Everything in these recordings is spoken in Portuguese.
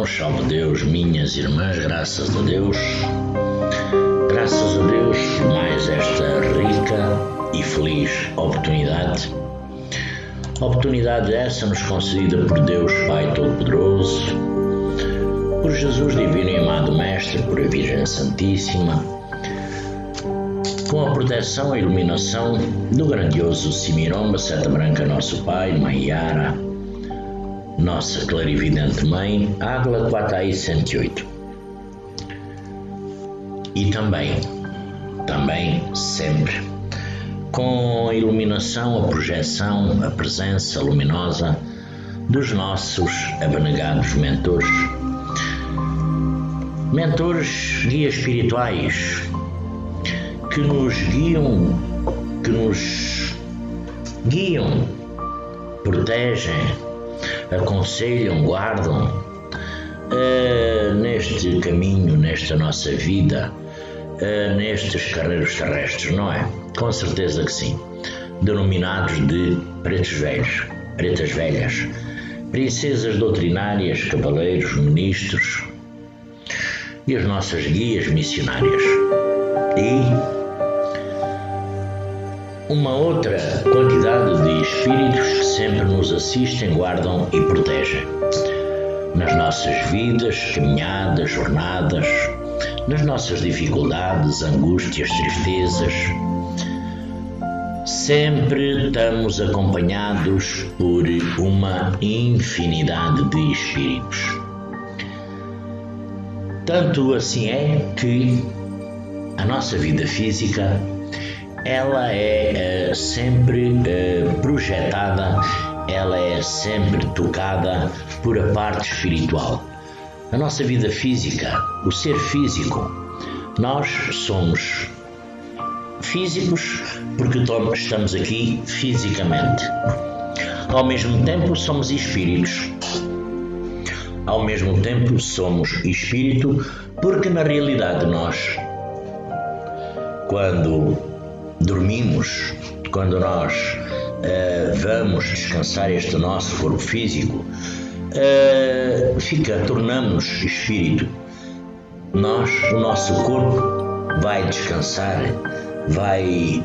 irmãos, salve Deus, minhas irmãs, graças a Deus por mais esta rica e feliz oportunidade. Oportunidade essa nos concedida por Deus Pai Todo-Poderoso, por Jesus Divino e Amado Mestre, por a Virgem Santíssima, com a proteção e iluminação do grandioso Simiromba, Seta Branca, nosso Pai, Mãe Yara, nossa clarividente Mãe, Águila 4i108. E também, sempre, com a iluminação, a projeção, a presença luminosa dos nossos abnegados mentores, guias espirituais, que nos guiam, protegem, aconselham, guardam neste caminho, nesta nossa vida, nestes carreiros terrestres, não é? Com certeza que sim. Denominados de pretas velhas, princesas doutrinárias, cavaleiros, ministros e as nossas guias missionárias. E uma outra quantidade de espíritos que sempre nos assistem, guardam e protegem nas nossas vidas, caminhadas, jornadas, nas nossas dificuldades, angústias, tristezas. Sempre estamos acompanhados por uma infinidade de espíritos. Tanto assim é que a nossa vida física, ela é sempre projetada, ela é sempre tocada por a parte espiritual. A nossa vida física, o ser físico, nós somos físicos porque estamos aqui fisicamente. Ao mesmo tempo somos espíritos. Ao mesmo tempo somos espírito porque na realidade nós, quando dormimos, quando nós vamos descansar este nosso corpo físico, tornamos espírito. O nosso corpo vai descansar, vai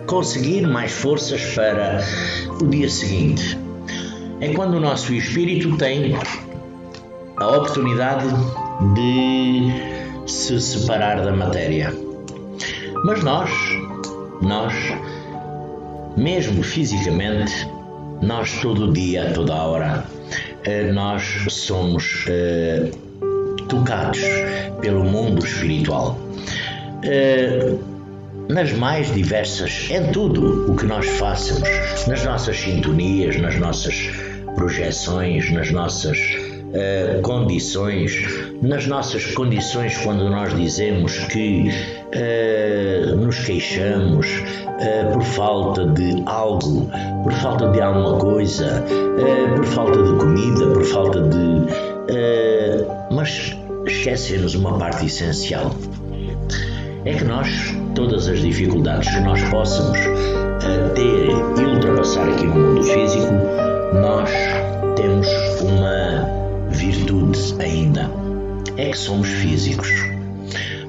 conseguir mais forças para o dia seguinte. É quando o nosso espírito tem a oportunidade de se separar da matéria. Mas nós, mesmo fisicamente, nós todo dia, toda a hora, nós somos tocados pelo mundo espiritual. Nas mais diversas, em tudo o que nós façamos, nas nossas sintonias, nas nossas projeções, nas nossas condições, quando nós dizemos que nos queixamos por falta de algo, por falta de alguma coisa, por falta de comida, por falta de... mas esquecemos uma parte essencial. É que nós, todas as dificuldades que nós possamos ter e ultrapassar aqui no mundo físico, nós temos uma virtude ainda. É que somos físicos.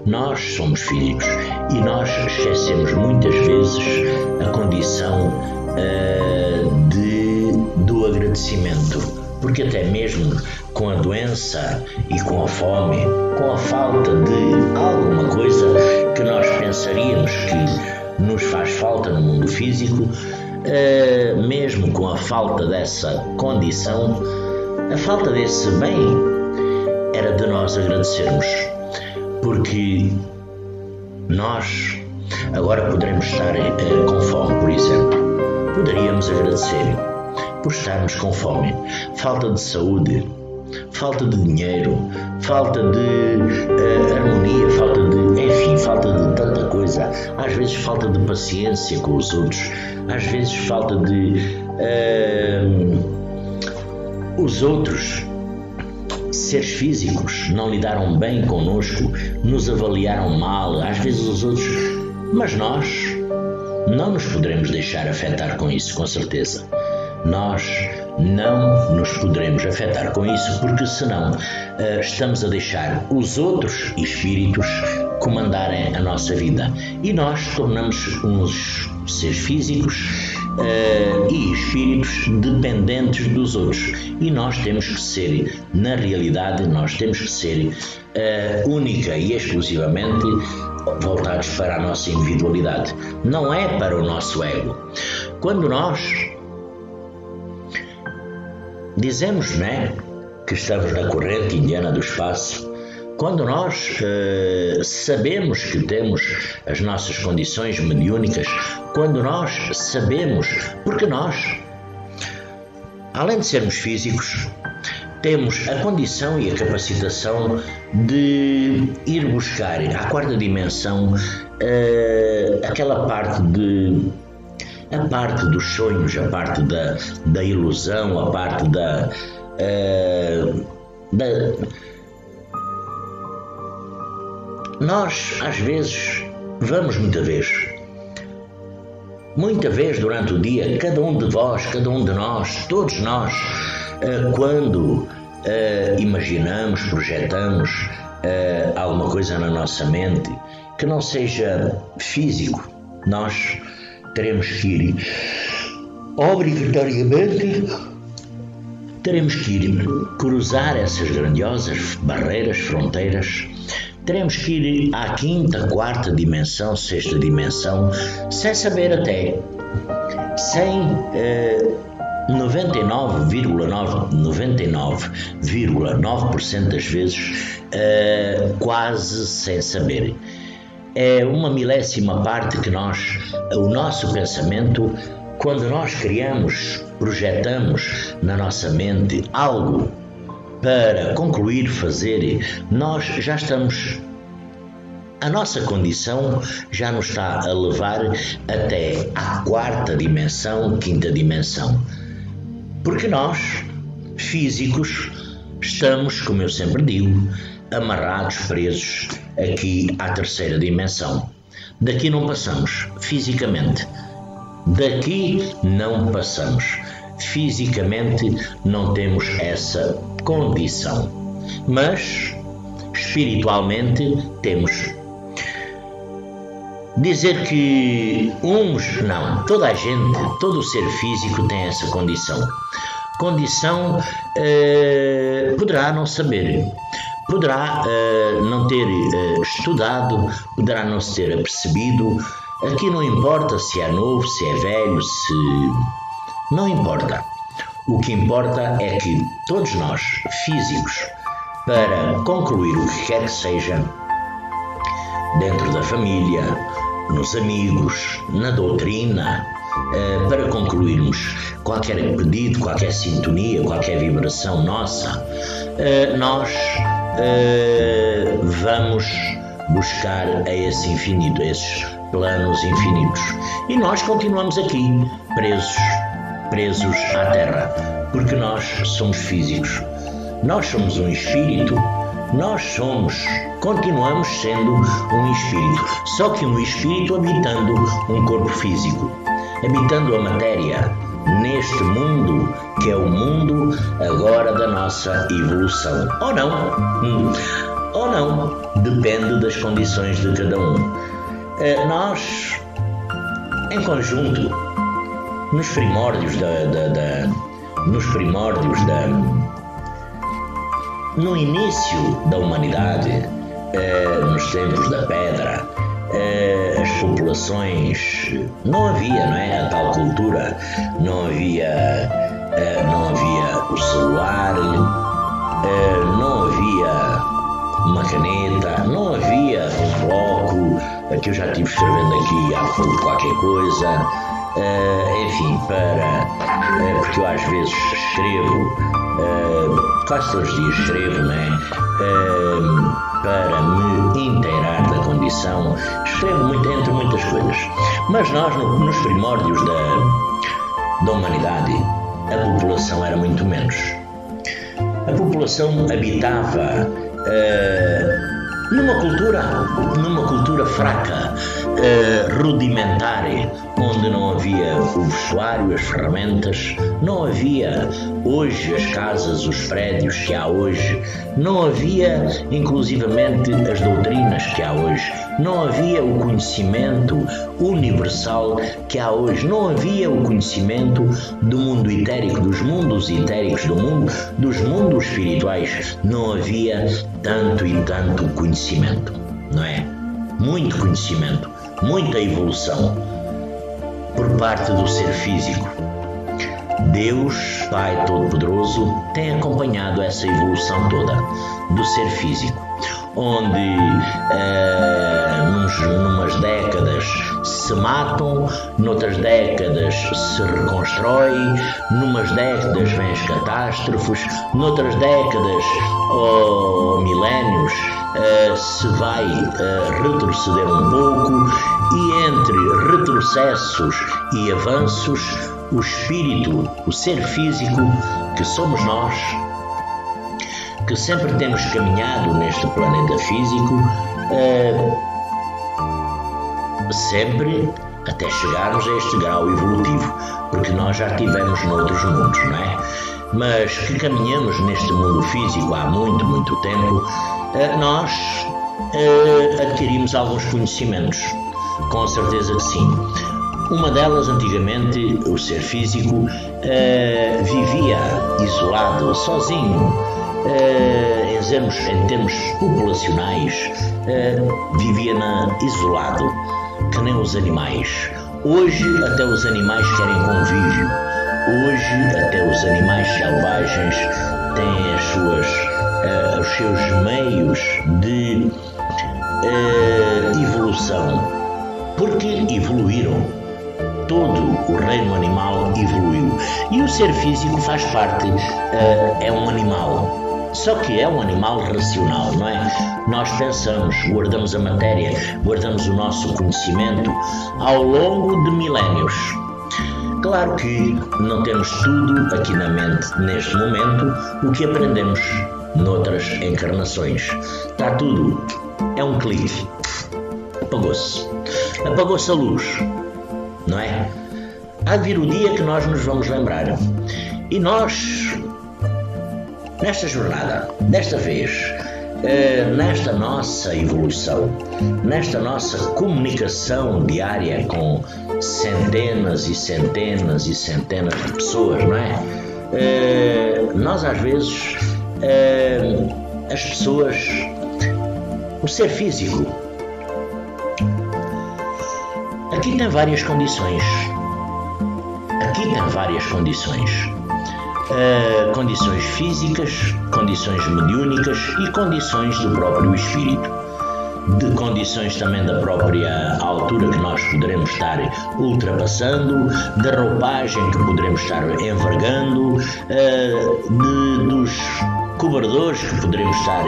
Nós somos físicos e nós esquecemos muitas vezes a condição do agradecimento. Porque até mesmo com a doença e com a fome, com a falta de alguma coisa que nós pensaríamos que nos faz falta no mundo físico, mesmo com a falta dessa condição, a falta desse bem, era de nós agradecermos. Porque nós agora poderemos estar com fome, por exemplo. Poderíamos agradecer por estarmos com fome. Falta de saúde, falta de dinheiro, falta de harmonia, falta de tanta coisa. Às vezes falta de paciência com os outros, às vezes falta de os outros seres físicos não lidaram bem connosco, nos avaliaram mal, às vezes os outros, mas nós não nos poderemos deixar afetar com isso, com certeza. Nós não nos poderemos afetar com isso, porque senão estamos a deixar os outros espíritos comandarem a nossa vida e nós tornamos uns seres físicos e espíritos dependentes dos outros, e nós temos que ser, na realidade, nós temos que ser única e exclusivamente voltados para a nossa individualidade, não é para o nosso ego. Quando nós dizemos, não é, que estamos na corrente indiana do espaço, quando nós sabemos que temos as nossas condições mediúnicas, quando nós sabemos, porque nós, além de sermos físicos, temos a condição e a capacitação de ir buscar à quarta dimensão aquela parte a parte dos sonhos, a parte da ilusão, a parte Nós, às vezes, vamos muita vez durante o dia, cada um de vós, cada um de nós, todos nós, quando imaginamos, projetamos alguma coisa na nossa mente que não seja físico, nós teremos que ir obrigatoriamente cruzar essas grandiosas barreiras, fronteiras. Teremos que ir à quinta, quarta dimensão, sexta dimensão, sem saber até, sem 99,9% das vezes, quase sem saber. É uma milésima parte que o nosso pensamento, quando nós criamos, projetamos na nossa mente algo para concluir, fazer, nós já estamos, a nossa condição já nos está a levar até à quarta dimensão, quinta dimensão. Porque nós, físicos, estamos, como eu sempre digo, amarrados, presos aqui à terceira dimensão. Daqui não passamos, fisicamente. Daqui não passamos. Fisicamente não temos essa condição, mas espiritualmente temos. Dizer que toda a gente, todo o ser físico tem essa condição. Condição poderá não saber, poderá não ter estudado, poderá não se ter apercebido. Aqui não importa se é novo, se é velho, não importa. O que importa é que todos nós, físicos, para concluir o que quer que seja, dentro da família, nos amigos, na doutrina, para concluirmos qualquer pedido, qualquer sintonia, qualquer vibração nossa, nós vamos buscar a esse infinito, a esses planos infinitos. E nós continuamos aqui, presos à Terra, porque nós somos físicos. Nós somos um espírito, continuamos sendo um espírito, só que um espírito habitando um corpo físico, habitando a matéria, neste mundo, que é o mundo agora da nossa evolução. Ou não, depende das condições de cada um. Nós, em conjunto, nos primórdios no início da humanidade, nos tempos da pedra, as populações, não havia, a tal cultura, não havia o celular, não havia uma caneta, não havia um bloco, que eu já estive escrevendo aqui há pouco qualquer coisa, enfim, porque eu às vezes escrevo, quase todos os dias escrevo, para me inteirar da condição, escrevo muito, entre muitas coisas, mas nós nos primórdios da humanidade, a população era muito menos. A população habitava numa cultura estrutura fraca, rudimentar, onde não havia o vestuário, as ferramentas, não havia hoje as casas, os prédios que há hoje, não havia inclusivamente as doutrinas que há hoje, não havia o conhecimento universal que há hoje, não havia o conhecimento do mundo etérico, dos mundos etéricos do mundo, dos mundos espirituais, não havia tanto e tanto conhecimento, não é? Muito conhecimento, muita evolução por parte do ser físico. Deus, Pai Todo-Poderoso, tem acompanhado essa evolução toda do ser físico, onde numas décadas se matam, noutras décadas se reconstrói, numas décadas vêm as catástrofes, noutras décadas ou milénios se vai retroceder um pouco, e entre retrocessos e avanços, o espírito, o ser físico, que somos nós, que sempre temos caminhado neste planeta físico, sempre até chegarmos a este grau evolutivo, porque nós já estivemos noutros mundos, não é? Mas que caminhamos neste mundo físico há muito, muito tempo, nós adquirimos alguns conhecimentos, com certeza que sim. Uma delas, antigamente, o ser físico vivia isolado, sozinho, em termos populacionais, vivia isolado, que nem os animais. Hoje até os animais querem convívio. Hoje até os animais selvagens têm os seus meios de evolução, porque evoluíram. Todo o reino animal evoluiu. E o ser físico faz parte, é um animal. Só que é um animal racional, não é? Nós pensamos, guardamos a matéria, guardamos o nosso conhecimento ao longo de milénios. Claro que não temos tudo aqui na mente neste momento, o que aprendemos noutras encarnações. Está tudo, é um clique. Apagou-se. Apagou-se a luz, não é? Há de vir o dia que nós nos vamos lembrar. E nós, nesta jornada, desta vez, nesta nossa evolução, nesta nossa comunicação diária com centenas e centenas e centenas de pessoas, não é? Nós às vezes, as pessoas, o ser físico, aqui tem várias condições. Aqui tem várias condições. Condições físicas, condições mediúnicas e condições do próprio espírito. De condições também da própria altura que nós poderemos estar ultrapassando, da roupagem que poderemos estar envergando, dos cobardores que poderemos estar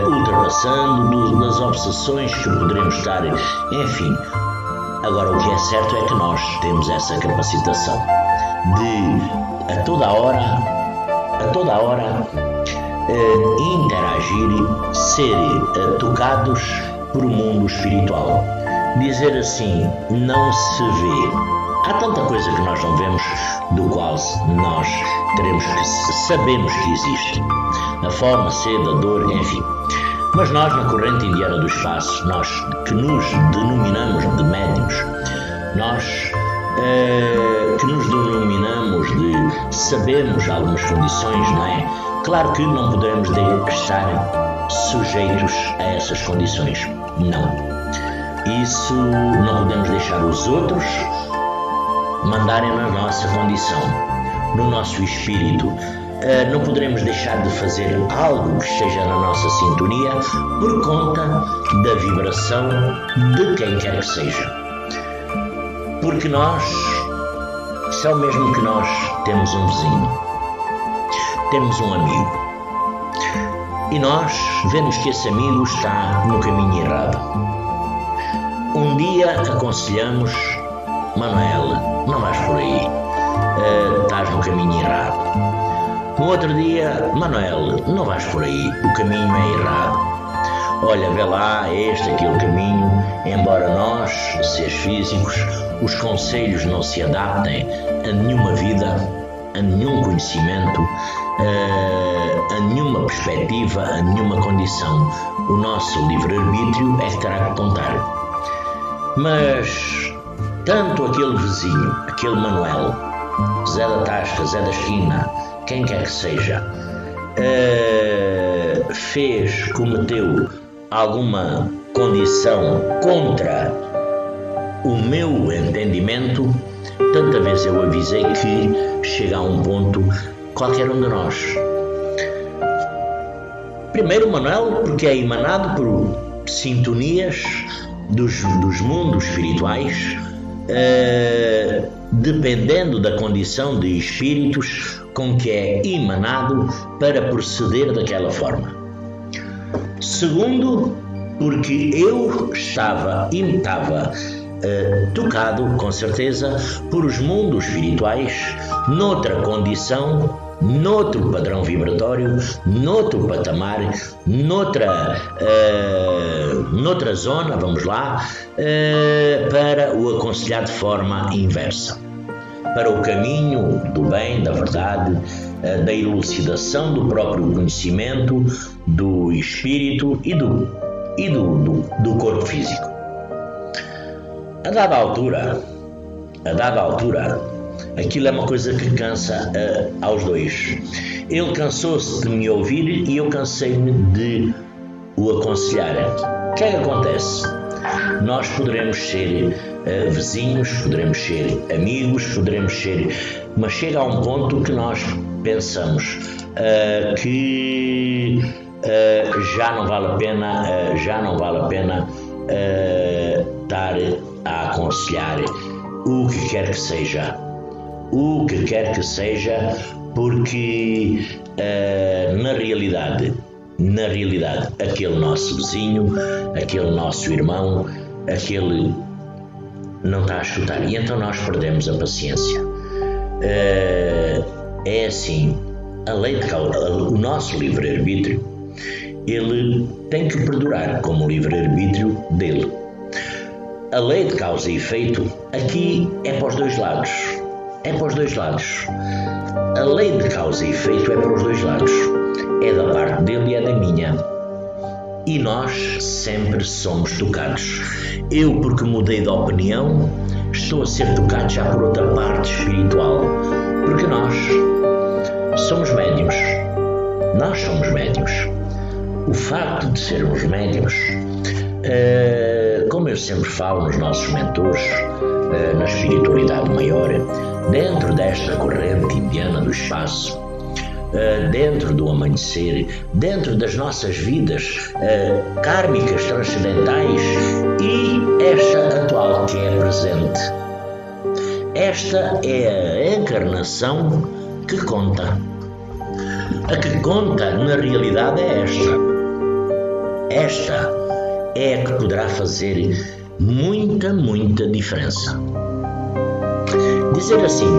ultrapassando, das obsessões que poderemos estar, enfim. Agora, o que é certo é que nós temos essa capacitação de, a toda hora, interagir, ser tocados por um mundo espiritual. Dizer assim, não se vê. Há tanta coisa que nós não vemos, do qual nós sabemos que existe. A forma, a sede, a dor, enfim. Mas nós, na corrente indiana do espaço, nós que nos denominamos de médiuns, nós que nos denominamos de sabermos algumas condições, não é? Claro que não podemos estar sujeitos a essas condições, não. Isso não podemos deixar os outros mandarem na nossa condição, no nosso espírito. Não poderemos deixar de fazer algo que esteja na nossa sintonia por conta da vibração de quem quer que seja. Porque nós, só mesmo que nós temos um vizinho, temos um amigo, e nós vemos que esse amigo está no caminho errado. Um dia aconselhamos: Manuel, não vais por aí, estás no caminho errado. No outro dia: Manuel, não vais por aí, o caminho é errado. olha, vê lá, é este aqui o caminho, embora nós, seres físicos, os conselhos não se adaptem a nenhuma vida, a nenhum conhecimento, a nenhuma perspectiva, a nenhuma condição. O nosso livre-arbítrio é que terá que contar. Mas tanto aquele vizinho, aquele Manuel, Zé da Tasca, Zé da Esquina, quem quer que seja, cometeu alguma condição contra o meu entendimento, tanta vez eu avisei que chega a um ponto, qualquer um de nós. Primeiro, Manuel, porque é emanado por sintonias dos mundos espirituais, dependendo da condição de espíritos com que é emanado para proceder daquela forma. Segundo, porque eu estava tocado, com certeza, por os mundos espirituais, noutra condição, noutro padrão vibratório, noutro patamar, noutra zona, vamos lá, para o aconselhar de forma inversa, para o caminho do bem, da verdade, da elucidação do próprio conhecimento, do espírito e do corpo físico. A dada altura, aquilo é uma coisa que cansa aos dois. Ele cansou-se de me ouvir e eu cansei-me de o aconselhar. O que é que acontece? Nós poderemos ser vizinhos, poderemos ser amigos, mas chega a um ponto que nós pensamos que já não vale a pena estar a aconselhar o que quer que seja, porque na realidade, aquele nosso vizinho, aquele nosso irmão, aquele não está a chutar, e então nós perdemos a paciência. É assim, a lei de o nosso livre-arbítrio, ele tem que perdurar como o livre-arbítrio dele. A lei de causa e efeito aqui é para os dois lados. A lei de causa e efeito é para os dois lados. É da parte dele e é da minha. E nós sempre somos tocados. Eu, porque mudei de opinião, estou a ser tocado já por outra parte espiritual. Porque nós somos médiuns. O facto de sermos médiuns, como eu sempre falo nos nossos mentores, na espiritualidade maior, dentro desta corrente indiana do espaço, dentro do amanhecer, dentro das nossas vidas kármicas transcendentais e esta atual que é presente. Esta é a encarnação que conta. A que conta na realidade é esta. Esta é a que poderá fazer muita diferença. Dizer assim,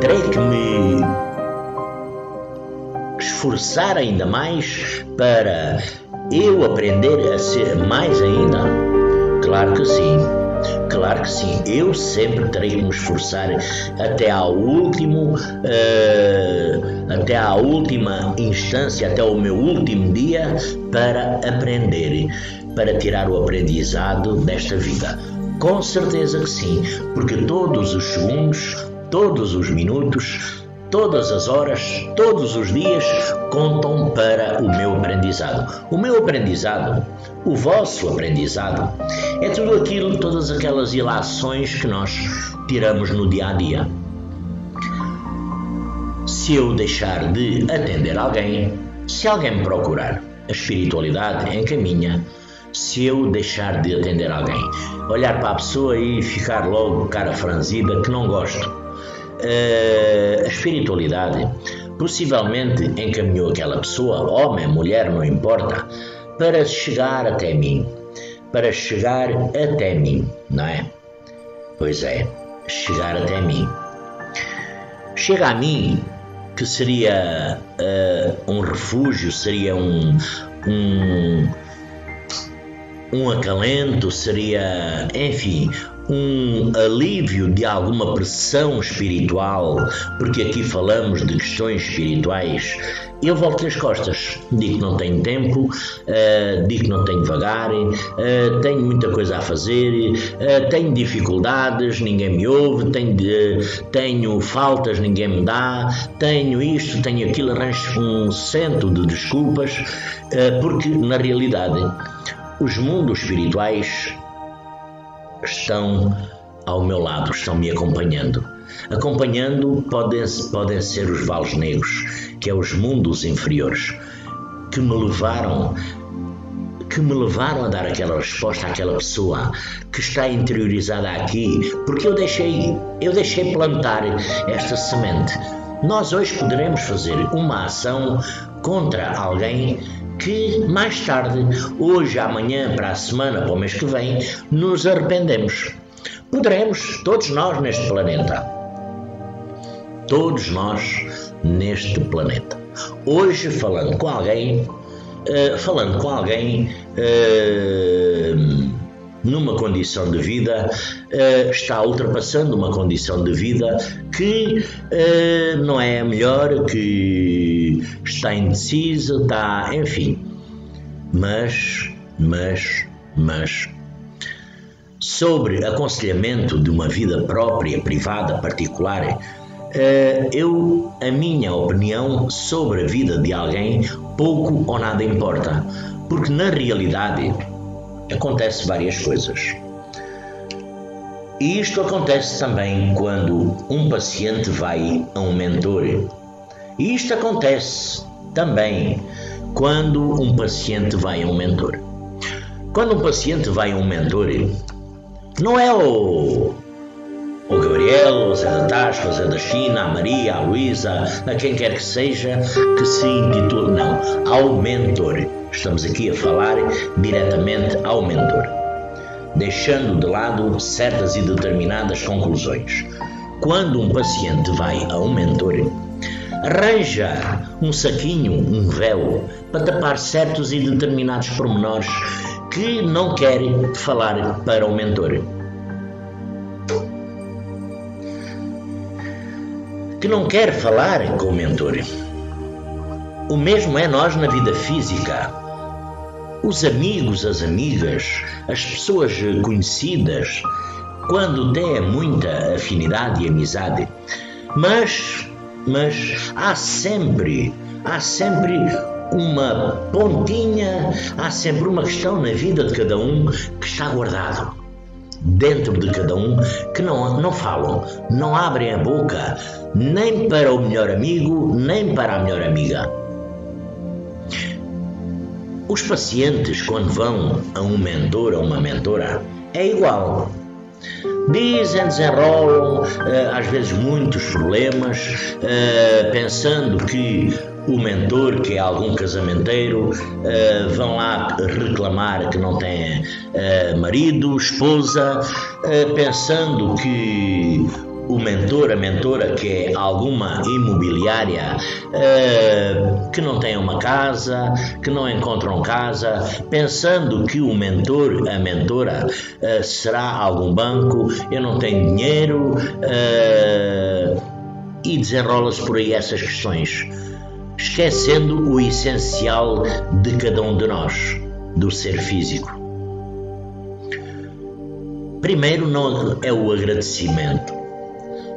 terei que me esforçar ainda mais para eu aprender a ser mais ainda? Claro que sim. Eu sempre terei que me esforçar até à última instância, até o meu último dia, para aprender, para tirar o aprendizado desta vida. Com certeza que sim, porque todos os segundos, todos os minutos, todas as horas, todos os dias contam para o meu aprendizado. O meu aprendizado, o vosso aprendizado, é tudo aquilo, todas aquelas ilações que nós tiramos no dia a dia. Se eu deixar de atender alguém, se alguém me procurar, a espiritualidade encaminha. Se eu deixar de atender alguém, olhar para a pessoa e ficar logo cara franzida, que não gosto, a espiritualidade possivelmente encaminhou aquela pessoa, homem, mulher, não importa, para chegar até mim, não é? Pois é, chegar até mim. Chega a mim, que seria um refúgio, seria um acalento, seria, enfim, um alívio de alguma pressão espiritual, porque aqui falamos de questões espirituais. Eu volto as costas, digo que não tenho tempo, digo que não tenho vagar, tenho muita coisa a fazer, tenho dificuldades, ninguém me ouve, tenho faltas, ninguém me dá, tenho isto, tenho aquilo, arranjo um cento de desculpas, porque na realidade os mundos espirituais estão ao meu lado, estão me acompanhando. Acompanhando podem ser os vales negros, que é os mundos inferiores, que me levaram a dar aquela resposta àquela pessoa que está interiorizada aqui, porque eu deixei plantar esta semente. Nós hoje poderemos fazer uma ação contra alguém que mais tarde, hoje, amanhã, para a semana, para o mês que vem, nos arrependemos. Poderemos, todos nós neste planeta. Todos nós neste planeta. Hoje, falando com alguém numa condição de vida, está ultrapassando uma condição de vida que não é a melhor, que está indecisa, está, enfim. Mas, sobre aconselhamento de uma vida própria, privada, particular, a minha opinião sobre a vida de alguém pouco ou nada importa, porque na realidade acontece várias coisas. E isto acontece também quando um paciente vai a um mentor. E isto acontece também quando um paciente vai a um mentor. Quando um paciente vai a um mentor, não é o Gabriel, o Zé da Tasca, o Zé da China, a Maria, a Luísa, a quem quer que seja, que se intitula, não, ao mentor. Estamos aqui a falar diretamente ao mentor, deixando de lado certas e determinadas conclusões. Quando um paciente vai a um mentor, arranja um saquinho, um véu, para tapar certos e determinados pormenores que não quer falar para o mentor. Que não quer falar com o mentor. O mesmo é nós na vida física. Os amigos, as amigas, as pessoas conhecidas, quando têm muita afinidade e amizade, mas há sempre uma pontinha, há sempre uma questão na vida de cada um que está guardado dentro de cada um, que não falam, não abrem a boca, nem para o melhor amigo, nem para a melhor amiga. Os pacientes, quando vão a um mentor ou uma mentora, é igual. Dizem, desenrolam, às vezes muitos problemas, pensando que o mentor, que é algum casamenteiro, vão lá reclamar que não tem marido, esposa, pensando que o mentor, a mentora, que é alguma imobiliária, que não tem uma casa, que não encontram casa, pensando que o mentor, a mentora, será algum banco, eu não tenho dinheiro, e desenrola-se por aí essas questões, esquecendo o essencial de cada um de nós, do ser físico. Primeiro não é o agradecimento.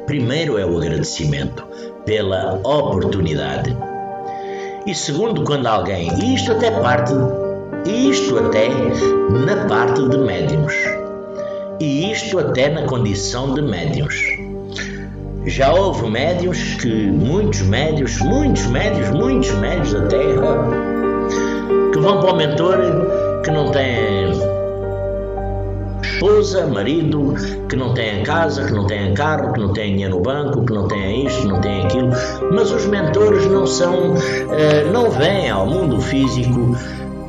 Primeiro é o agradecimento pela oportunidade. E segundo, quando alguém, e isto até na parte de médiuns, e isto até na condição de médiuns. Já houve médiuns que, muitos médiuns da Terra, que vão para o mentor, que não têm esposa, marido, que não têm casa, que não têm carro, que não têm dinheiro no banco, que não têm isto, que não têm aquilo, mas os mentores não vêm ao mundo físico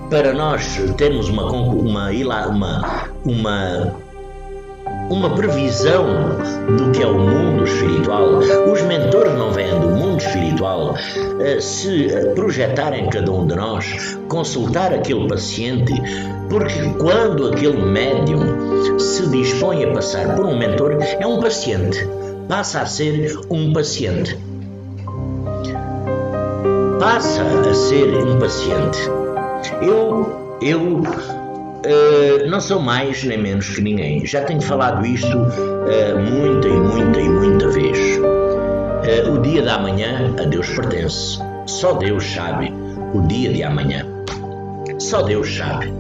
para nós termos uma uma previsão do que é o mundo espiritual. Os mentores não vêm do mundo espiritual se projetarem cada um de nós, consultar aquele paciente, porque quando aquele médium se dispõe a passar por um mentor, é um paciente, passa a ser um paciente. Passa a ser um paciente. Eu não sou mais nem menos que ninguém. Já tenho falado isto muita vez. O dia da amanhã a Deus pertence. Só Deus sabe o dia de amanhã. Só Deus sabe.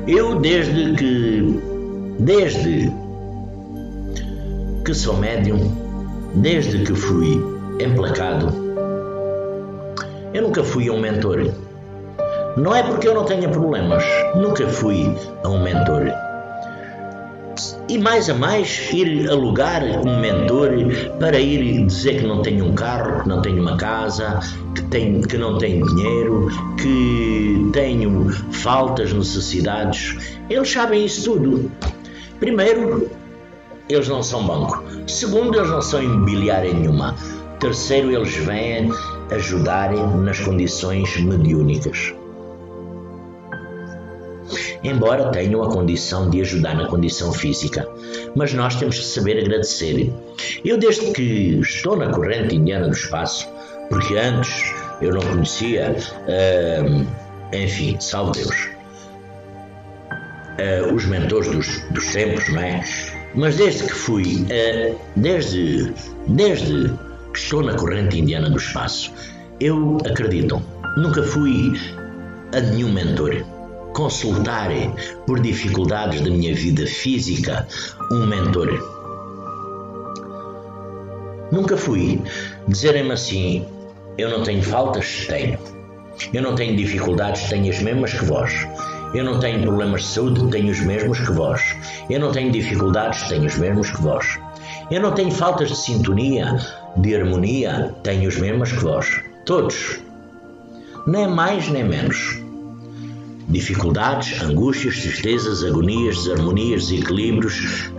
Eu desde que sou médium, desde que fui emplacado, eu nunca fui a um mentor. Não é porque eu não tenha problemas, nunca fui a um mentor. E mais a mais, ir alugar um mentor para ir dizer que não tenho um carro, que não tenho uma casa, que não tenho dinheiro, que tenho faltas, necessidades. Eles sabem isso tudo. Primeiro, eles não são banco. Segundo, eles não são imobiliária nenhuma. Terceiro, eles vêm ajudar nas condições mediúnicas. Embora tenham a condição de ajudar na condição física, mas nós temos que saber agradecer. Eu, desde que estou na corrente indiana do espaço, porque antes eu não conhecia, enfim, salve Deus, os mentores dos tempos, não é? Mas desde que fui, desde que estou na corrente indiana do espaço, eu acredito, nunca fui a nenhum mentor consultar por dificuldades da minha vida física um mentor. Nunca fui. Dizerem-me assim: eu não tenho faltas? Tenho. Eu não tenho dificuldades? Tenho as mesmas que vós. Eu não tenho problemas de saúde? Tenho os mesmos que vós. Eu não tenho dificuldades? Tenho os mesmos que vós. Eu não tenho faltas de sintonia, de harmonia? Tenho os mesmos que vós. Todos. Nem mais nem menos. Dificuldades, angústias, tristezas, agonias, desarmonias, desequilíbrios,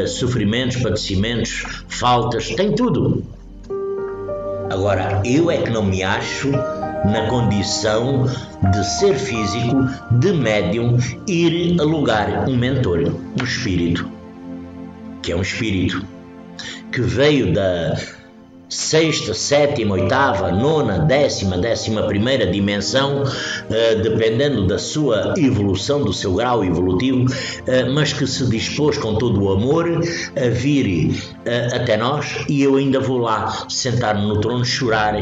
sofrimentos, padecimentos, faltas, tem tudo. Agora, eu é que não me acho na condição de ser físico, de médium, ir alugar um mentor, um espírito, que é um espírito que veio da sexta, sétima, oitava, nona, décima primeira dimensão, dependendo da sua evolução, do seu grau evolutivo, mas que se dispôs com todo o amor a vir até nós, e eu ainda vou lá sentar-me no trono chorar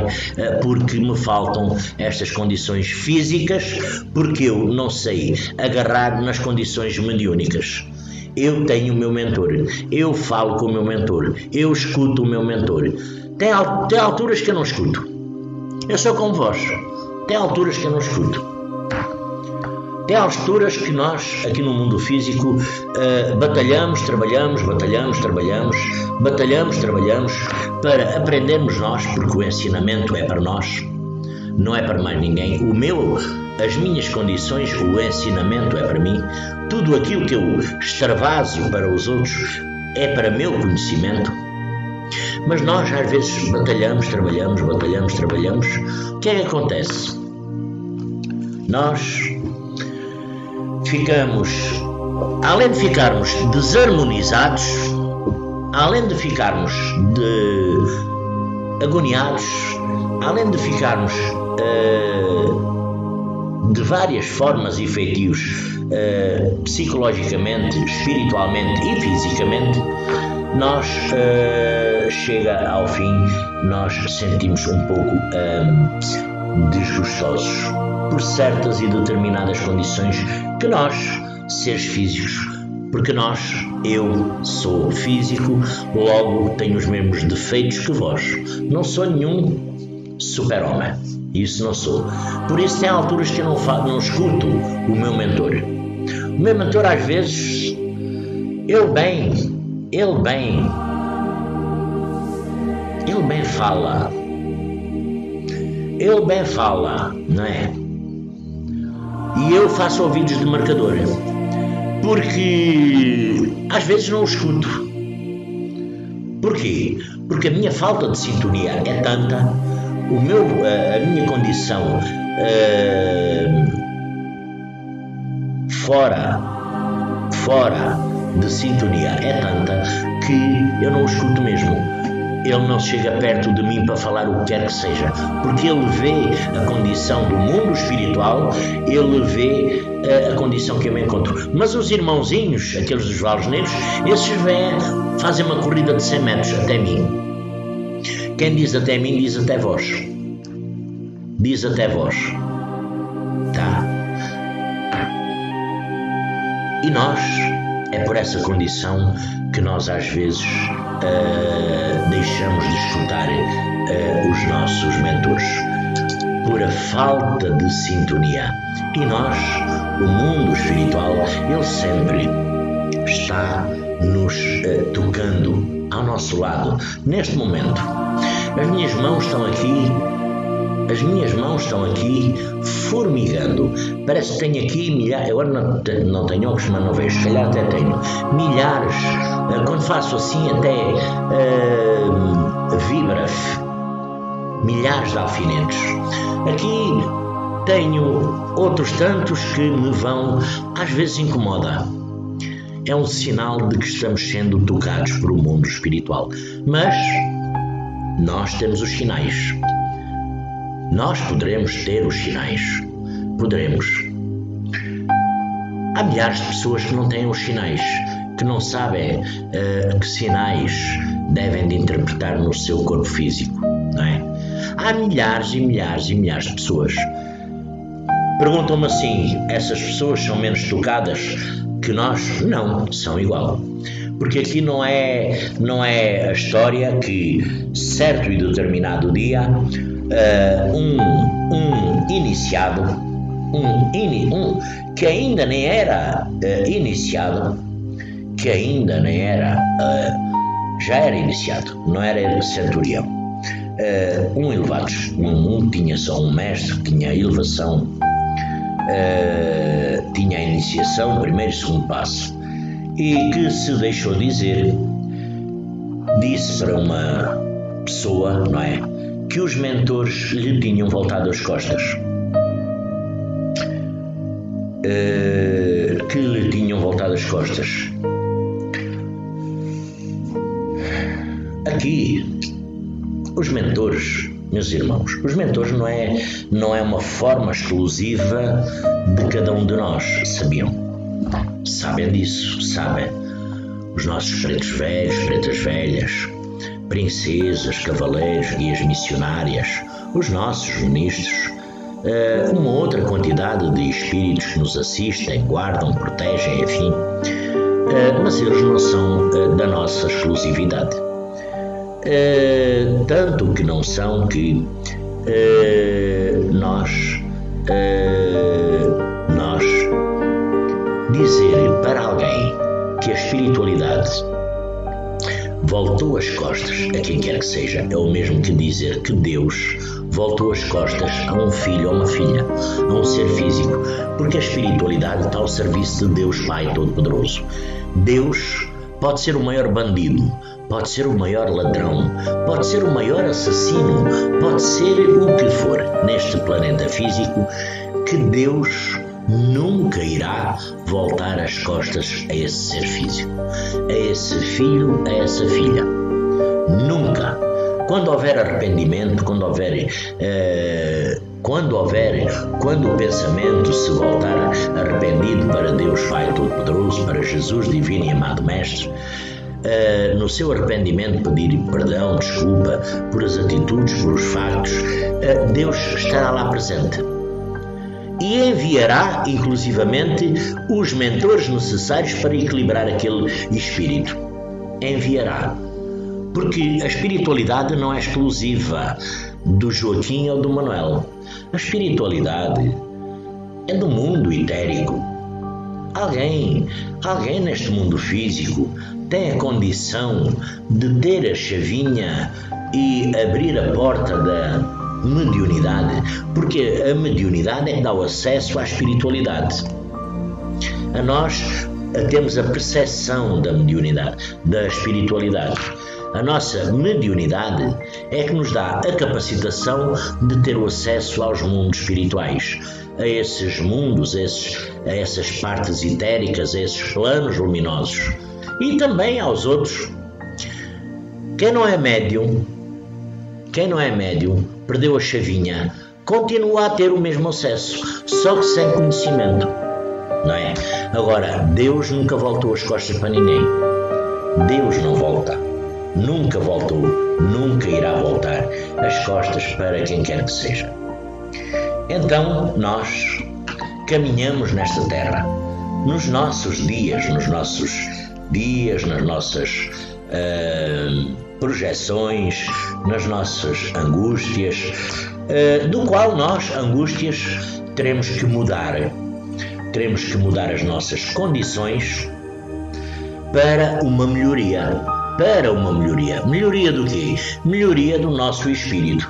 porque me faltam estas condições físicas, porque eu não sei agarrar nas condições mediúnicas. Eu tenho o meu mentor, eu falo com o meu mentor, eu escuto o meu mentor. Tem alturas que eu não escuto. Eu sou como vós. Tem alturas que eu não escuto. Tem alturas que nós, aqui no mundo físico, batalhamos, trabalhamos para aprendermos nós, porque o ensinamento é para nós, não é para mais ninguém. As minhas condições, o ensinamento é para mim. Tudo aquilo que eu extravaso para os outros é para meu conhecimento. Mas nós às vezes batalhamos. O que é que acontece? Nós ficamos, além de ficarmos desarmonizados, além de ficarmos agoniados, além de ficarmos de várias formas e feitios, psicologicamente, espiritualmente e fisicamente, nós, chega ao fim, nós sentimos um pouco desgostosos por certas e determinadas condições que nós, seres físicos, porque eu sou físico, logo tenho os mesmos defeitos que vós. Não sou nenhum super-homem, isso não sou. Por isso tem alturas que eu não escuto o meu mentor. O meu mentor às vezes, ele bem fala, não é? E eu faço ouvidos de marcador, porque às vezes não o escuto. Porquê? Porque a minha falta de sintonia é tanta, a minha condição fora de sintonia é tanta que eu não o escuto mesmo. Ele não chega perto de mim para falar o que quer que seja, porque ele vê a condição do mundo espiritual, ele vê a condição que eu me encontro. Mas os irmãozinhos, aqueles dos Vales Negros, esses vêm, fazem uma corrida de 100 metros até mim. Quem diz até mim, diz até vós. Diz até vós. Tá? E nós, é por essa condição que nós às vezes deixamos de escutar os nossos mentores, por a falta de sintonia. E nós, o mundo espiritual, ele sempre está nos tocando ao nosso lado. Neste momento, as minhas mãos estão aqui formigando. Parece que tenho aqui milhares, agora não tenho óculos, mas não vejo, se calhar até tenho milhares, quando faço assim até vibra, milhares de alfinetes. Aqui tenho outros tantos que me vão, às vezes incomoda. É um sinal de que estamos sendo tocados por um mundo espiritual. Mas nós temos os sinais. Nós poderemos ter os sinais. Poderemos. Há milhares de pessoas que não têm os sinais, que não sabem que sinais devem de interpretar no seu corpo físico, não é? Há milhares e milhares e milhares de pessoas. Perguntam-me assim, essas pessoas são menos tocadas que nós? Não, são igual. Porque aqui não é a história que certo e determinado dia um iniciado, que ainda nem era iniciado, já era iniciado, não era centurião, um elevado, tinha só um mestre, tinha a elevação, tinha a iniciação, primeiro e segundo passo, e que se deixou dizer, disse para uma pessoa, não é, que os mentores lhe tinham voltado as costas, Aqui, os mentores, meus irmãos, os mentores não é uma forma exclusiva de cada um de nós, sabem disso, sabem. Os nossos pretos velhos, pretas velhas, princesas, cavaleiros, guias missionárias, os nossos ministros, uma outra quantidade de espíritos que nos assistem, guardam, protegem, enfim, mas eles não são da nossa exclusividade. Tanto que não são que nós dizer para alguém que a espiritualidade voltou as costas a quem quer que seja, é o mesmo que dizer que Deus voltou as costas a um filho ou uma filha, a um ser físico, porque a espiritualidade está ao serviço de Deus Pai Todo-Poderoso. Deus pode ser o maior bandido, pode ser o maior ladrão, pode ser o maior assassino, pode ser o que for neste planeta físico, que Deus nunca irá voltar as costas a esse ser físico, a esse filho, a essa filha. Nunca. Quando houver arrependimento, quando o pensamento se voltar arrependido para Deus Pai Todo-Poderoso, para Jesus Divino e Amado Mestre, no seu arrependimento pedir perdão, desculpa por as atitudes, por os factos, Deus estará lá presente. E enviará, inclusivamente, os mentores necessários para equilibrar aquele espírito. Enviará. Porque a espiritualidade não é exclusiva do Joaquim ou do Manuel. A espiritualidade é do mundo etérico. Alguém neste mundo físico tem a condição de ter a chavinha e abrir a porta da mediunidade, porque a mediunidade é que dá o acesso à espiritualidade. A nós, temos a percepção da mediunidade, da espiritualidade. A nossa mediunidade é que nos dá a capacitação de ter o acesso aos mundos espirituais, a esses mundos, a essas partes etéricas, a esses planos luminosos, e também aos outros. Quem não é médium, perdeu a chavinha, continua a ter o mesmo acesso, só que sem conhecimento, não é? Agora, Deus nunca voltou as costas para ninguém. Deus não volta, nunca voltou, nunca irá voltar as costas para quem quer que seja. Então, nós caminhamos nesta terra, nos nossos dias, nas nossas projeções, nas nossas angústias, do qual nós, angústias, teremos que mudar as nossas condições para uma melhoria. Melhoria do quê? Melhoria do nosso espírito.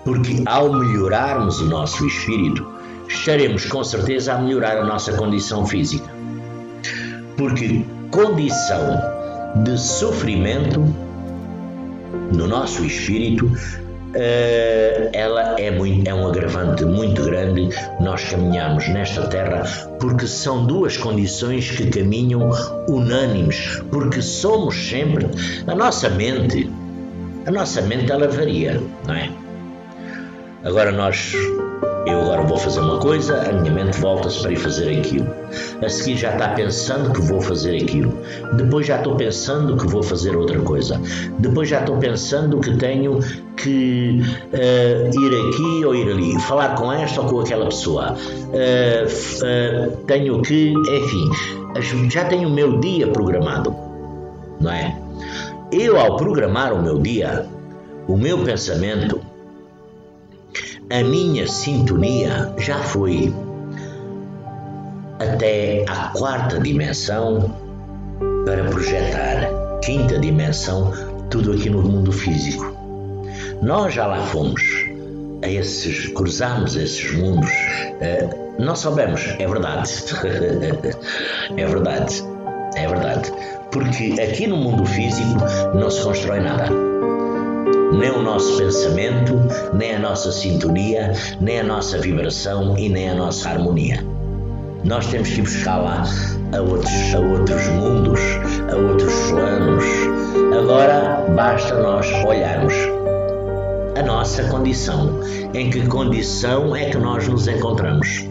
Porque ao melhorarmos o nosso espírito, estaremos com certeza a melhorar a nossa condição física. Porque condição de sofrimento no nosso espírito, ela é um agravante muito grande. Nós caminhamos nesta terra porque são duas condições que caminham unânimes, porque somos sempre, a nossa mente ela varia, não é? Eu agora vou fazer uma coisa, a minha mente volta-se para ir fazer aquilo. A seguir já está pensando que vou fazer aquilo. Depois já estou pensando que vou fazer outra coisa. Depois já estou pensando que tenho que ir aqui ou ir ali, falar com esta ou com aquela pessoa. Tenho que, enfim, já tenho o meu dia programado, não é? Eu, ao programar o meu dia, o meu pensamento, a minha sintonia já foi até à quarta dimensão para projetar quinta dimensão, tudo aqui no mundo físico. Nós já lá fomos, cruzamos esses mundos, não soubemos, é verdade, é verdade, porque aqui no mundo físico não se constrói nada. Nem o nosso pensamento, nem a nossa sintonia, nem a nossa vibração e nem a nossa harmonia. Nós temos que ir buscar lá a outros mundos, a outros planos. Agora basta nós olharmos a nossa condição. Em que condição é que nós nos encontramos?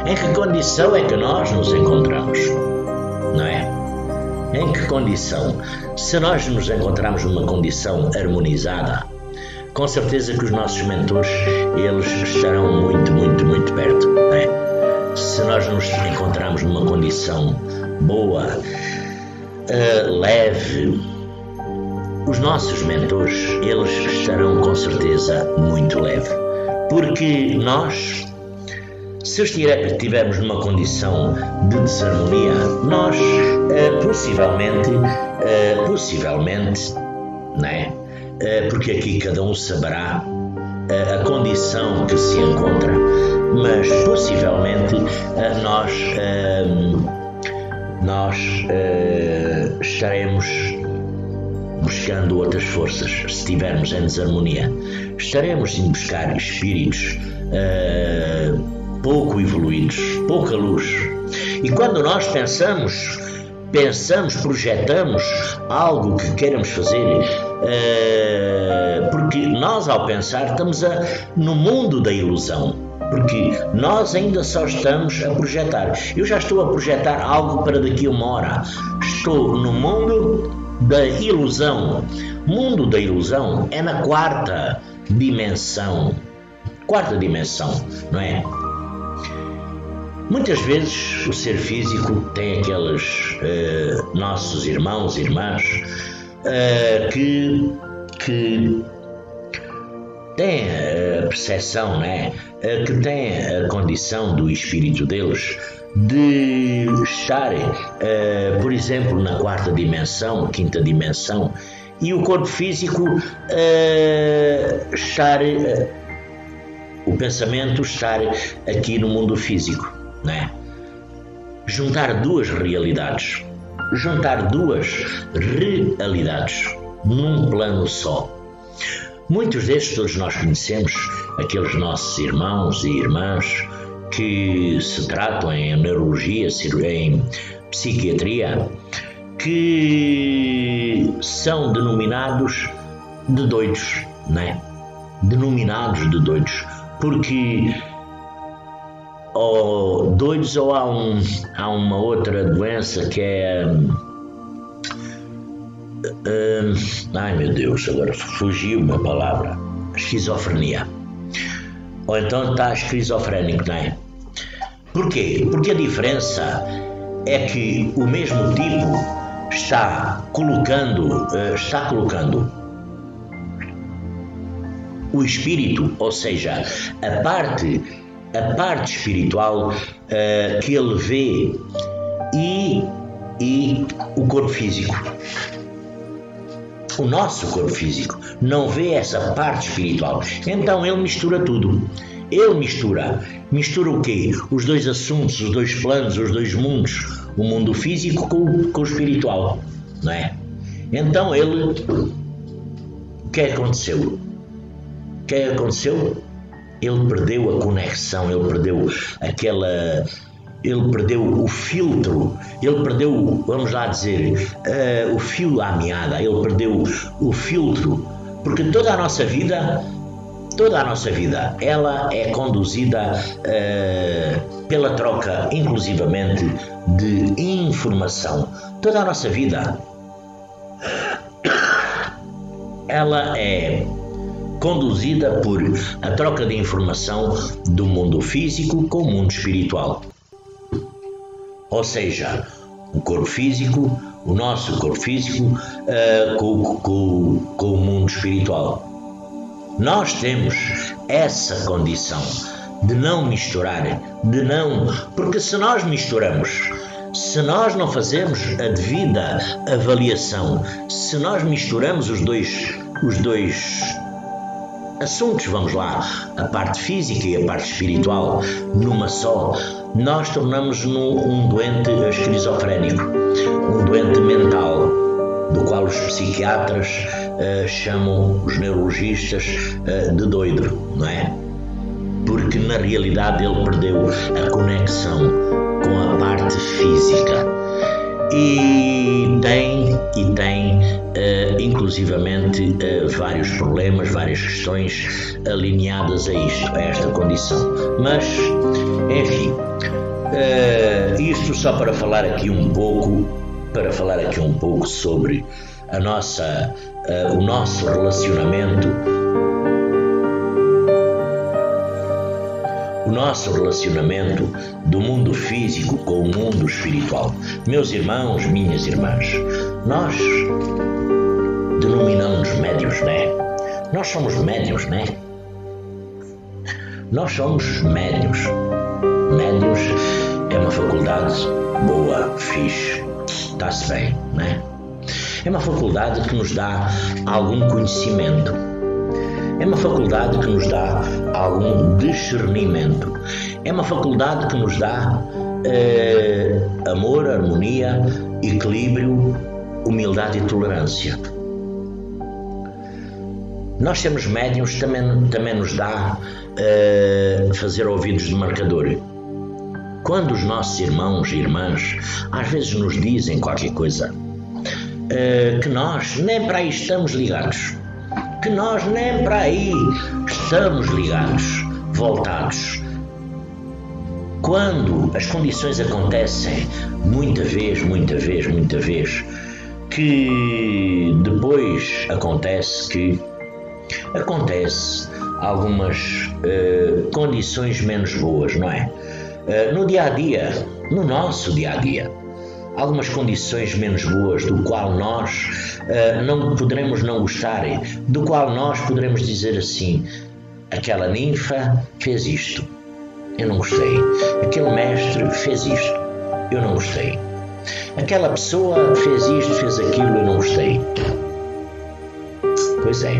Em que condição é que nós nos encontramos? Não é? Em que condição? Se nós nos encontrarmos numa condição harmonizada, com certeza que os nossos mentores, eles estarão muito, muito, muito perto, não é? Se nós nos encontrarmos numa condição boa, leve, os nossos mentores, eles estarão com certeza muito leve. Porque nós, se estivermos numa condição de desarmonia, nós possivelmente, não é? Porque aqui cada um saberá a condição que se encontra, mas possivelmente nós estaremos buscando outras forças. Se estivermos em desarmonia, estaremos em buscar espíritos pouco evoluídos, pouca luz. E quando nós pensamos, projetamos algo que queremos fazer, porque nós, ao pensar, estamos no mundo da ilusão, porque nós ainda só estamos a projetar. Eu já estou a projetar algo para daqui a 1 hora. Estou no mundo da ilusão. Mundo da ilusão é na quarta dimensão, não é? Muitas vezes o ser físico tem aqueles nossos irmãos e irmãs que têm a percepção, né? Que têm a condição do espírito deles de estar, por exemplo, na quarta dimensão, quinta dimensão, e o corpo físico estar, o pensamento estar aqui no mundo físico, não é? juntar duas realidades, num plano só. Muitos destes todos nós conhecemos, aqueles nossos irmãos e irmãs que se tratam em neurologia, em psiquiatria, que são denominados de doidos, não é? Denominados de doidos, porque ou doidos ou há uma outra doença que é ai meu Deus, agora fugiu-me a palavra, esquizofrenia, ou então está esquizofrénico, não é? Porquê? Porque a diferença é que o mesmo tipo está colocando o espírito, ou seja, a parte espiritual que ele vê e o corpo físico. O nosso corpo físico não vê essa parte espiritual. Então ele mistura tudo. Ele mistura o quê? Os dois assuntos, os dois planos, os dois mundos. O mundo físico com o espiritual, não é? Então ele... O que aconteceu? Ele perdeu a conexão, ele perdeu o filtro, ele perdeu, vamos lá dizer, o fio à meada, ele perdeu o filtro, porque toda a nossa vida, ela é conduzida pela troca, inclusivamente, de informação. Toda a nossa vida, ela é conduzida por a troca de informação do mundo físico com o mundo espiritual. Ou seja, o corpo físico, o nosso corpo físico com o mundo espiritual. Nós temos essa condição de não misturar, porque se nós misturamos, se nós não fazemos a devida avaliação, se nós misturamos os dois assuntos, vamos lá, a parte física e a parte espiritual numa só, nós tornamos um doente esquizofrénico, um doente mental, do qual os psiquiatras chamam os neurologistas de doido, não é? Porque na realidade ele perdeu a conexão com a parte física e tem inclusivamente vários problemas, várias questões alinhadas a esta condição. Mas, enfim, isto só para falar aqui um pouco sobre o nosso relacionamento, do mundo físico com o mundo espiritual. Meus irmãos, minhas irmãs, nós denominamos-nos médiuns, não é? Nós somos médiuns, não é? Nós somos médiuns. Médiuns é uma faculdade boa, fixe, está-se bem, não é? É uma faculdade que nos dá algum conhecimento. É uma faculdade que nos dá algum discernimento. É uma faculdade que nos dá amor, harmonia, equilíbrio, humildade e tolerância. Nós sermos médiuns também nos dá fazer ouvidos de marcador. Quando os nossos irmãos e irmãs às vezes nos dizem qualquer coisa, que nós nem para aí estamos ligados, voltados. Quando as condições acontecem, muita vez, que depois acontece algumas condições menos boas, não é? No dia a dia, no nosso dia a dia, algumas condições menos boas do qual nós não poderemos não gostar, do qual nós poderemos dizer assim: aquela ninfa fez isto, eu não gostei. Aquele mestre fez isto, eu não gostei. Aquela pessoa fez isto, fez aquilo, eu não gostei. Pois é.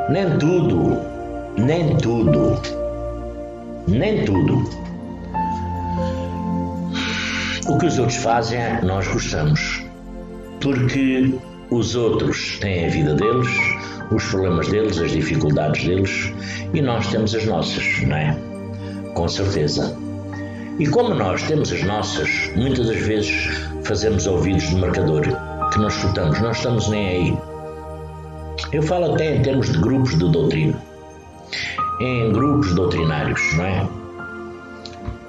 Nem tudo O que os outros fazem, nós gostamos, porque os outros têm a vida deles, os problemas deles, as dificuldades deles, e nós temos as nossas, não é? Com certeza. E como nós temos as nossas, muitas das vezes fazemos ouvidos de marcador, que não escutamos, não estamos nem aí. Eu falo até em termos de grupos de doutrina, em grupos doutrinários, não é?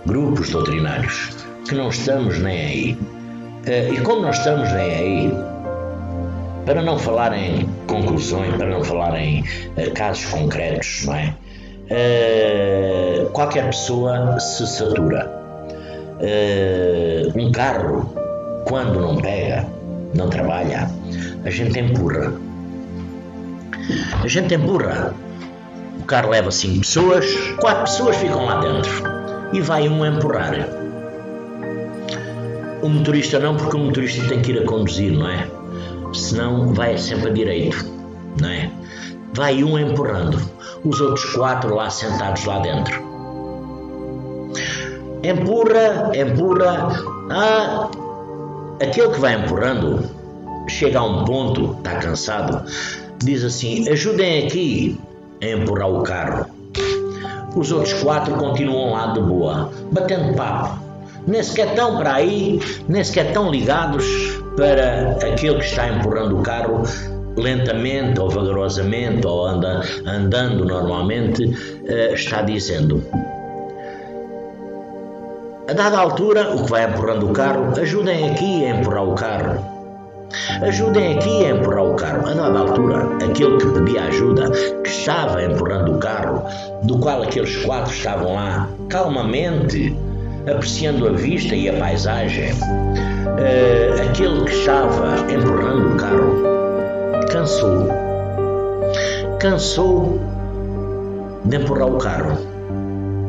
Grupos doutrinários, que não estamos nem aí. E como não estamos nem aí, para não falar em conclusões, para não falar em casos concretos, não é? Qualquer pessoa se satura. Um carro, quando não pega, não trabalha, a gente empurra. A gente empurra. O carro leva 5 pessoas, 4 pessoas ficam lá dentro e vai um a empurrar. O motorista não, porque o motorista tem que ir a conduzir, não é? Senão vai sempre a direito, não é? Vai um empurrando, os outros 4 lá sentados lá dentro. Empurra. Aquele que vai empurrando chega a um ponto, está cansado, diz assim: ajudem aqui a empurrar o carro. Os outros 4 continuam lá de boa, batendo papo. Nem sequer estão para aí, nem sequer estão ligados para aquele que está empurrando o carro lentamente ou vagarosamente ou andando normalmente, está dizendo. A dada altura, o que vai empurrando o carro: ajudem aqui a empurrar o carro. Ajudem aqui a empurrar o carro. A dada altura, aquele que pedia ajuda, que estava empurrando o carro, do qual aqueles 4 estavam lá calmamente apreciando a vista e a paisagem, aquele que estava empurrando o carro cansou de empurrar o carro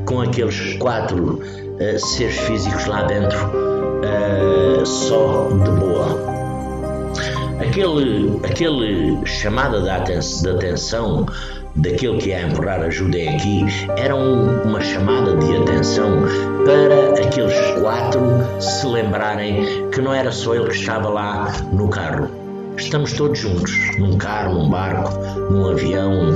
com aqueles 4 seres físicos lá dentro, só de boa. Aquele chamada de atenção daquele que ia empurrar, ajudem aqui, era uma chamada de atenção para aqueles 4 se lembrarem que não era só ele que estava lá no carro. Estamos todos juntos, num carro, num barco, num avião,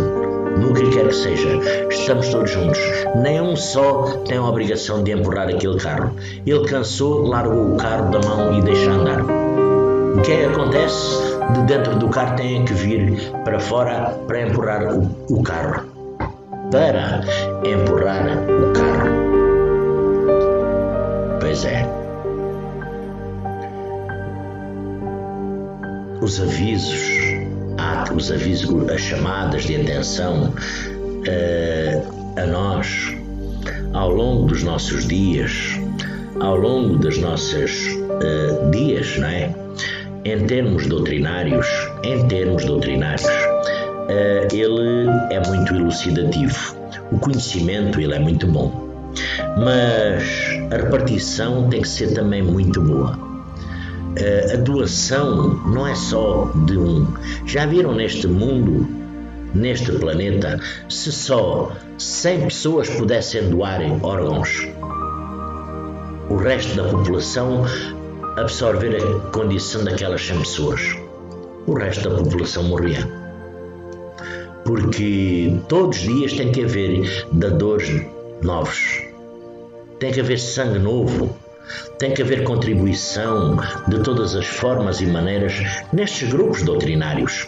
no que quer que seja. Estamos todos juntos. Nenhum só tem a obrigação de empurrar aquele carro. Ele cansou, largou o carro da mão e deixa andar. O que é que acontece? De dentro do carro tem que vir para fora para empurrar o carro. Para empurrar o carro. Pois é. Os avisos, as chamadas de atenção a nós, ao longo dos nossos dias, ao longo das nossas dias, não é? Em termos doutrinários, ele é muito elucidativo. O conhecimento, ele é muito bom. Mas a repartição tem que ser também muito boa. A doação não é só de um. Já viram neste mundo, neste planeta, se só 100 pessoas pudessem doar órgãos, o resto da população absorver a condição daquelas 100 pessoas, o resto da população morria. Porque todos os dias tem que haver dadores novos, tem que haver sangue novo, tem que haver contribuição de todas as formas e maneiras nestes grupos doutrinários.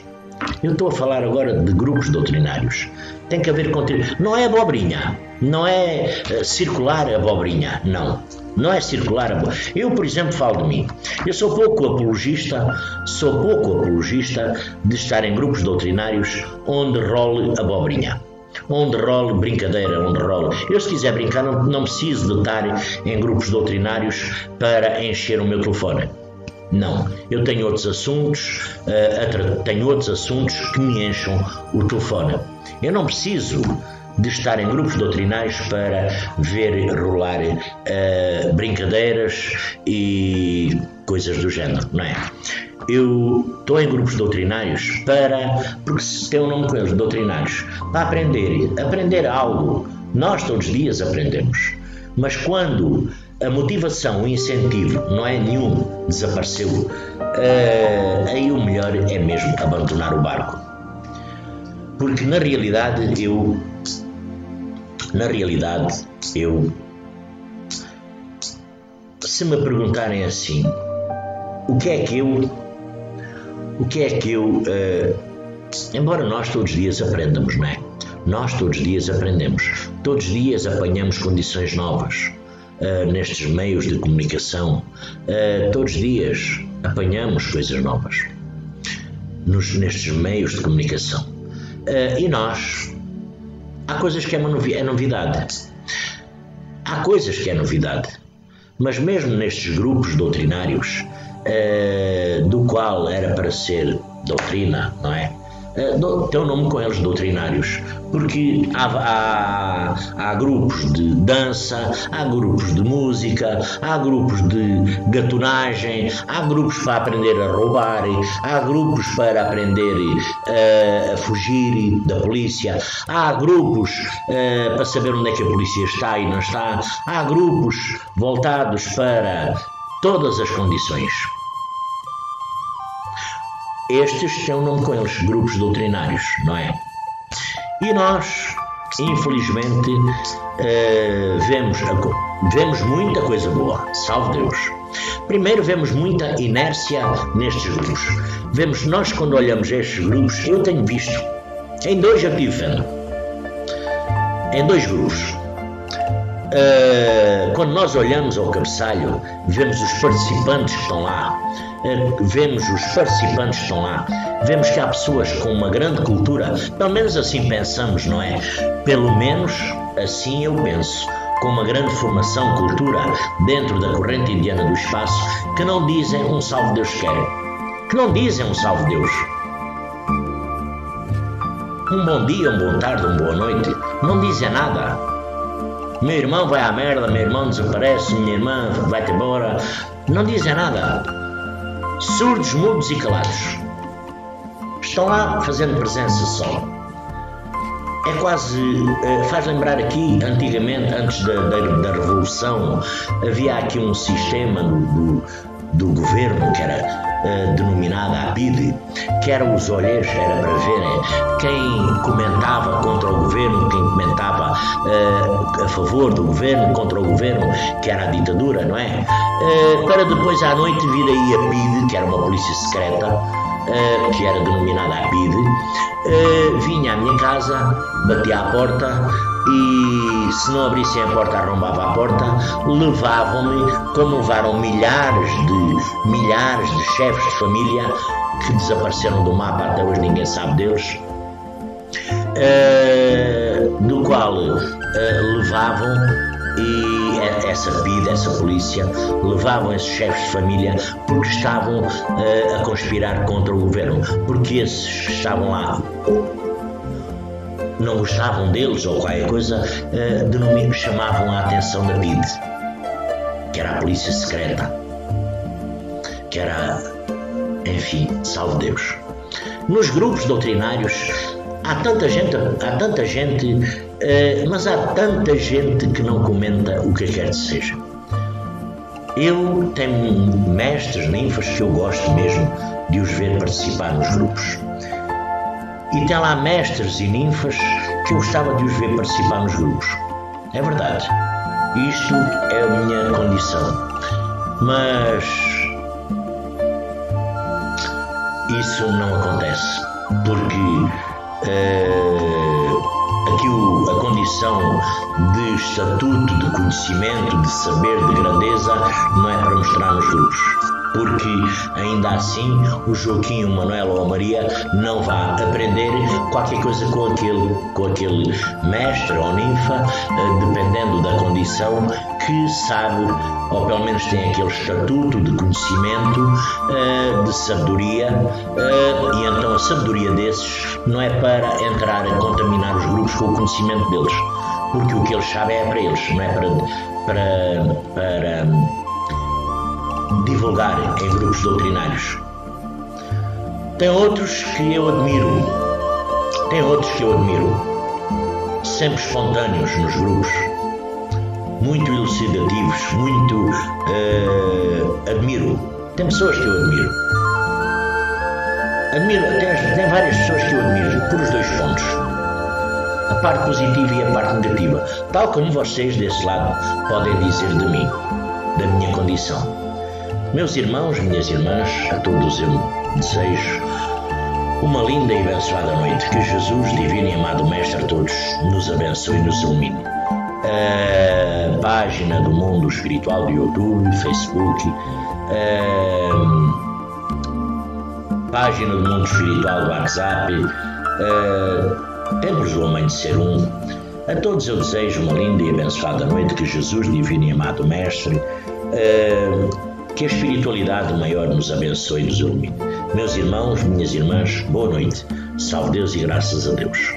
Eu estou a falar agora de grupos doutrinários. Tem que haver contribuição. Não é abobrinha, não é circular abobrinha, não. Não é circular abobrinha. Eu, por exemplo, falo de mim. Eu sou pouco apologista de estar em grupos doutrinários onde role abobrinha, onde role brincadeira, onde role. Eu, se quiser brincar, não preciso de estar em grupos doutrinários para encher o meu telefone. Não, eu tenho outros assuntos, que me encham o telefone. Eu não preciso de estar em grupos doutrinários para ver rolar brincadeiras e coisas do género, não é? Eu estou em grupos doutrinários porque se tem um nome com eles, doutrinários, para aprender algo. Nós todos os dias aprendemos, mas quando a motivação, o incentivo não é nenhum, desapareceu, aí o melhor é mesmo abandonar o barco. Porque na realidade eu, se me perguntarem assim, o que é que eu, embora nós todos os dias aprendamos, não é? Nós todos os dias aprendemos, todos os dias apanhamos condições novas nestes meios de comunicação, todos os dias apanhamos coisas novas nestes meios de comunicação. E nós, há coisas que é novidade, há coisas que é novidade, mas mesmo nestes grupos doutrinários, do qual era para ser doutrina, não é? Tem um nome com eles, doutrinários, porque há grupos de dança, há grupos de música, há grupos de gatunagem, há grupos para aprender a roubar, há grupos para aprender a fugir da polícia, há grupos para saber onde é que a polícia está e não está, há grupos voltados para todas as condições. Estes têm um nome com eles, grupos doutrinários, não é? E nós, infelizmente, vemos muita coisa boa, salve Deus. Primeiro, vemos muita inércia nestes grupos. Nós quando olhamos estes grupos, eu tenho visto, em dois eu tive vendo, em dois grupos. Quando nós olhamos ao cabeçalho, vemos os participantes que estão lá, vemos que há pessoas com uma grande cultura, pelo menos assim pensamos, não é? Pelo menos assim eu penso, com uma grande formação, cultura, dentro da corrente indiana do espaço, que não dizem um salve Deus quer, que não dizem um salve Deus. Um bom dia, um bom tarde, uma boa noite, não dizem nada. Meu irmão vai à merda, meu irmão desaparece, minha irmã vai-te embora. Não dizem nada. Surdos, mudos e calados. Estão lá fazendo presença só. É quase, faz lembrar aqui, antigamente, antes da Revolução, havia aqui um sistema do governo que era denominada a PIDE, que eram os olheiros, era para verem quem comentava contra o governo, quem comentava a favor do governo, contra o governo, que era a ditadura, não é? Para depois à noite vir aí a PIDE, que era uma polícia secreta, que era denominada a PIDE, vinha à minha casa, batia à porta e se não abrissem a porta arrombava a porta, levavam-me, como levaram milhares de chefes de família que desapareceram do mapa, até hoje ninguém sabe deles, do qual levavam, e essa PIDE, essa polícia, levavam esses chefes de família porque estavam a conspirar contra o governo, porque esses que estavam lá não gostavam deles ou qualquer coisa, chamavam a atenção da PIDE, que era a polícia secreta, que era, enfim, salve Deus. Nos grupos doutrinários há tanta gente, mas há tanta gente que não comenta o que quer que seja. Eu tenho mestres, ninfas, que eu gosto mesmo de os ver participar nos grupos. E tem lá mestres e ninfas que eu gostava de os ver participar nos grupos. É verdade. Isto é a minha condição. Mas isso não acontece. Porque aqui a condição de estatuto, de conhecimento, de saber, de grandeza, não é para mostrar nos grupos. Porque ainda assim o Joaquim, o Manuel ou a Maria não vá aprender qualquer coisa com aquele mestre ou ninfa, dependendo da condição, que sabe, ou pelo menos tem aquele estatuto de conhecimento, de sabedoria, e então a sabedoria desses não é para entrar a contaminar os grupos com o conhecimento deles, porque o que eles sabem é para eles, não é para divulgar em grupos doutrinários. Tem outros que eu admiro, sempre espontâneos nos grupos, muito elucidativos, muito admiro. Tem pessoas que eu admiro. Tem várias pessoas que eu admiro por os dois pontos. A parte positiva e a parte negativa. Tal como vocês desse lado podem dizer de mim, da minha condição. Meus irmãos, minhas irmãs, a todos eu desejo uma linda e abençoada noite. Que Jesus, divino e amado Mestre, a todos nos abençoe e nos ilumine. A página do Mundo Espiritual do YouTube, Facebook, página do Mundo Espiritual do WhatsApp, Templos do Amanhecer 1. A todos eu desejo uma linda e abençoada noite. Que Jesus, divino e amado Mestre, que a espiritualidade maior nos abençoe e nos ilumine. Meus irmãos, minhas irmãs, boa noite. Salve Deus e graças a Deus.